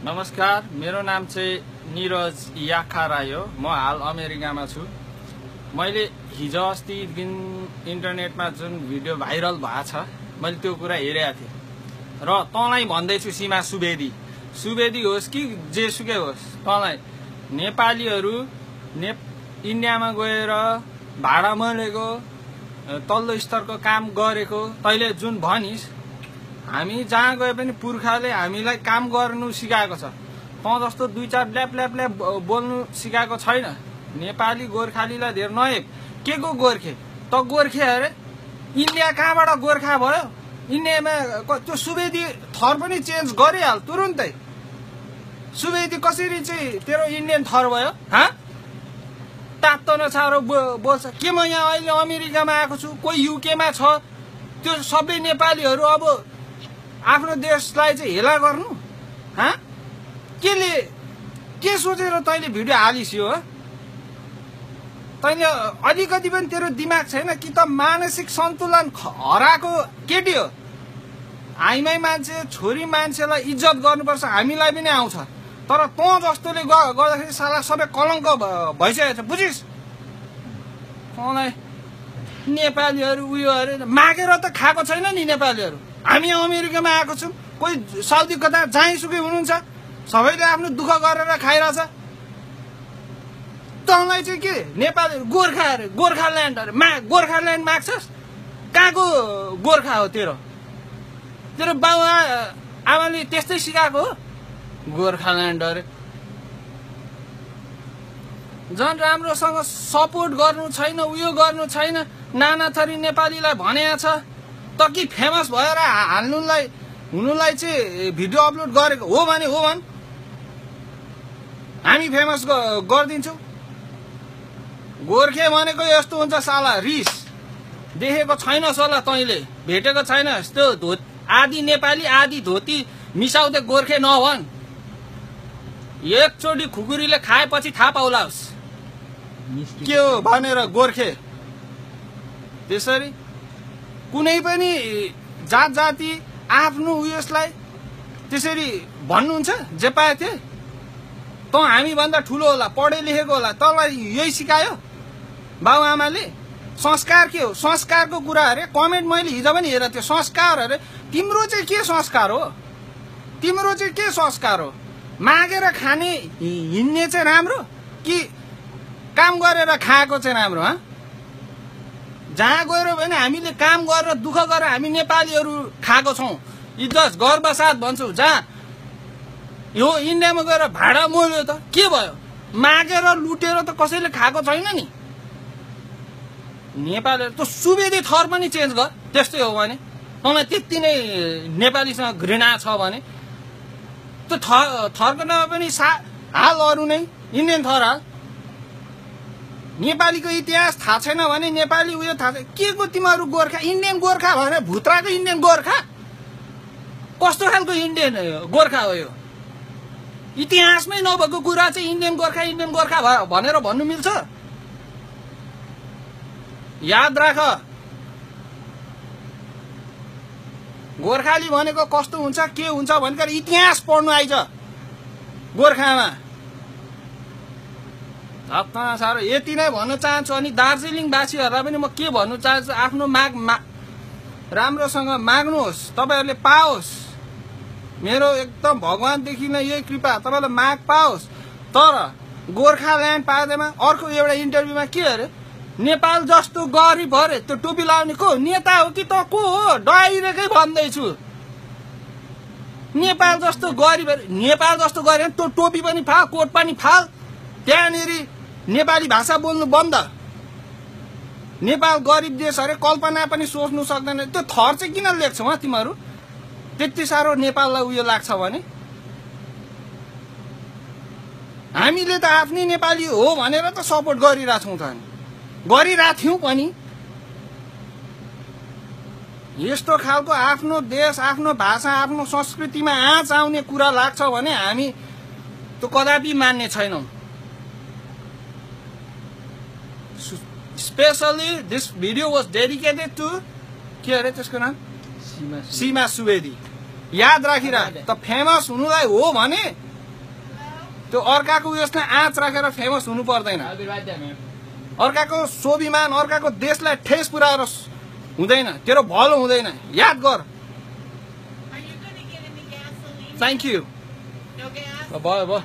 नमस्कार, मेरो नाम चाहिँ निरज याखा राई हो। म हाल अमेरिकामा छु। मैले हिजो अस्ति दिन इन्टरनेटमा जुन भिडियो भाइरल भएको छ, मैले त्यो कुरा हेरेको थिएँ र तँलाई भन्दैछु सीमा सुवेदी होस् कि जेसुकै होस्, तँलाई नेपालीहरू इन्डियामा गएर भाडा मरेको तल्लो स्तरको काम गरेको तैले जुन भनिस्, हामी जहाँ गए पनि पुर्खाले हामीलाई काम गर्नु सिकाएको छ। त जस्तो दुई चार ल्याप बोल्नु सिकाएको छैन। नेपाली गोर्खालीलाई धेर नहेप। के को गोर्खे? त गोर्खे अरे? इन्डिया कहाँबाट गोर्खा भयो? इन्डियामा त्यो सुवेदी थर पनि चेन्ज गरिहाल तुरुन्तै। सुवेदी कसरी चाहिँ तेरो इन्डियन थर भयो? तातो नछारो बोल्छ। के म यहाँ अहिले अमेरिकामा आएको छु, कोही युकेमा छ, त्यो सबै नेपालीहरू अब आफ्नो देशलाई चाहिँ हेला गर्नु? के सोचेर तैँले भिडियो हालिस् यो? तैँले अलिकति पनि तेरो दिमाग छैन कि? त मानसिक सन्तुलन हराएको केटी हो। हामीलाई मान्छे, छोरी मान्छेलाई इज्जत गर्नुपर्छ, हामीलाई पनि आउँछ। तर तँ जस्तोले गर्दाखेरि साला सबै कलङ्क भइसकेको छ, बुझिस्? तँलाई नेपालीहरू उयो अरे मागेर त खाएको छैन नि नेपालीहरू। हामी अमेरिकामा आएको छौँ, कोही साउदी कता जहाँसुकै हुनुहुन्छ, सबैले आफ्नो दुःख गरेर खाइरहेछ। तँलाई चाहिँ के नेपाली गोर्खा अरे, गोर्खाल्यान्ड अरे, गोर्खाल्यान्ड माग्छस्? कहाँको गोर्खा हो तेरो? तेरो बाउ आमाले त्यस्तै सिकाएको हो? गोर्खाल्यान्ड अरे। झन् राम्रोसँग सपोर्ट गर्नु छैन, उयो गर्नु छैन। नाना थरी नेपालीलाई भनेको छ त कि फेमस भएर हुनुलाई चाहिँ भिडियो अपलोड गरेको हो भने हो भन्, हामी फेमस गरिदिन्छौँ। गोर्खे भनेको यस्तो हुन्छ साला, रिस देखेको छैनस् होला तैँले, भेटेको छैनस्। त्यो आदि नेपाली आदि धोती मिसाउँदै गोर्खे नभन्। एकचोटि खुकुरीले खाएपछि थाहा पाउलास् के हो भनेर गोर्खे। त्यसरी कुनै पनि जात जाति आफ्नो उयसलाई त्यसरी भन्नुहुन्छ? जे पाए थिए त हामीभन्दा ठुलो होला, पढे लेखेको होला, तँलाई यही सिकायो बाबुआमाले? संस्कार के हो? संस्कारको कुरा अरे। कमेन्ट मैले हिजो पनि हेरेको थिएँ, संस्कार अरे। तिम्रो चाहिँ के संस्कार हो? तिम्रो चाहिँ के संस्कार हो? मागेर खाने हिँड्ने चाहिँ राम्रो कि काम गरेर खाएको चाहिँ राम्रो? जहाँ गएर भने हामीले काम गरेर दुःख गरेर हामी नेपालीहरू खाएको छौँ, इज्जत गर्व साथ भन्छौँ। जहाँ यो इन्डियामा गएर भाडा मोल्यो त के भयो? मागेर लुटेर त कसैले खाएको छैन नि। नेपालीहरू त सुवेदी थर पनि चेन्ज गर, त्यस्तै हो भने। तँलाई त्यति नै नेपालीसँग घृणा छ भने त्यो थरको नाम पनि हाल अरू नै इन्डियन थर हाल। नेपालीको इतिहास थाहा छैन भने, नेपाली उयो थाहा छैन के को तिमीहरू गोर्खा? इन्डियन गोर्खा भनेर भुत्राको इन्डियन गोर्खा? कस्तो खालको इन्डियन गोर्खा हो यो? इतिहासमै नभएको कुरा चाहिँ इन्डियन गोर्खा भनेर भन्नु मिल्छ? याद राख, गोर्खाली भनेको कस्तो हुन्छ के हुन्छ भनेर इतिहास पढ्नु आइज गोर्खामा। साह्रो यति नै भन्न चाहन्छु। अनि दार्जिलिङवासीहरूलाई पनि म के भन्नु चाहन्छु, आफ्नो माग राम्रोसँग माग्नुहोस्, तपाईँहरूले पाओस्। मेरो एकदम भगवानदेखि नै यही कृपा, तपाईँलाई माग पाओस्। तर गोर्खाल्यान्ड पाउँदैमा अर्को एउटा इन्टरभ्यूमा के अरे, नेपाल जस्तो गरिब अरे त्यो टोपी लाउने को नेता हो कि त को हो? डाइरेक्टै भन्दैछु, नेपाल जस्तो गरिब अरे। नेपाल जस्तो गरिब त्यो टोपी पनि फाल, कोट पनि फाल, त्यहाँनिर नेपाली भाषा बोल्नु बन्द। नेपाल गरिब देश अरे, कल्पना पनि सोच्नु सक्दैन। त्यो थर चाहिँ किन लेख्छौ तिमीहरू? त्यति साह्रो नेपाललाई उयो लाग्छ भने? हामीले त आफ्नै नेपाली हो भनेर त सपोर्ट गरिरहेछौँ त, गरिरहेथ्यौँ पनि। यस्तो खालको आफ्नो देश, आफ्नो भाषा, आफ्नो संस्कृतिमा आँच आउने कुरा लाग्छ भने हामी त्यो कदापि मान्ने छैनौँ। Especially this video was dedicated to के अरे त्यसको नाम? सीमा सुवेदी। याद राखिरा, त फेमस हुनुलाई हो भने त्यो अर्काको उयसलाई आँच राखेर फेमस हुनु पर्दैन। अर्काको स्वाभिमान अर्काको देशलाई ठेस पुर्याएर हुँदैन। तेरो भलो हुँदैन, याद गर। Thank you. भयो भयो।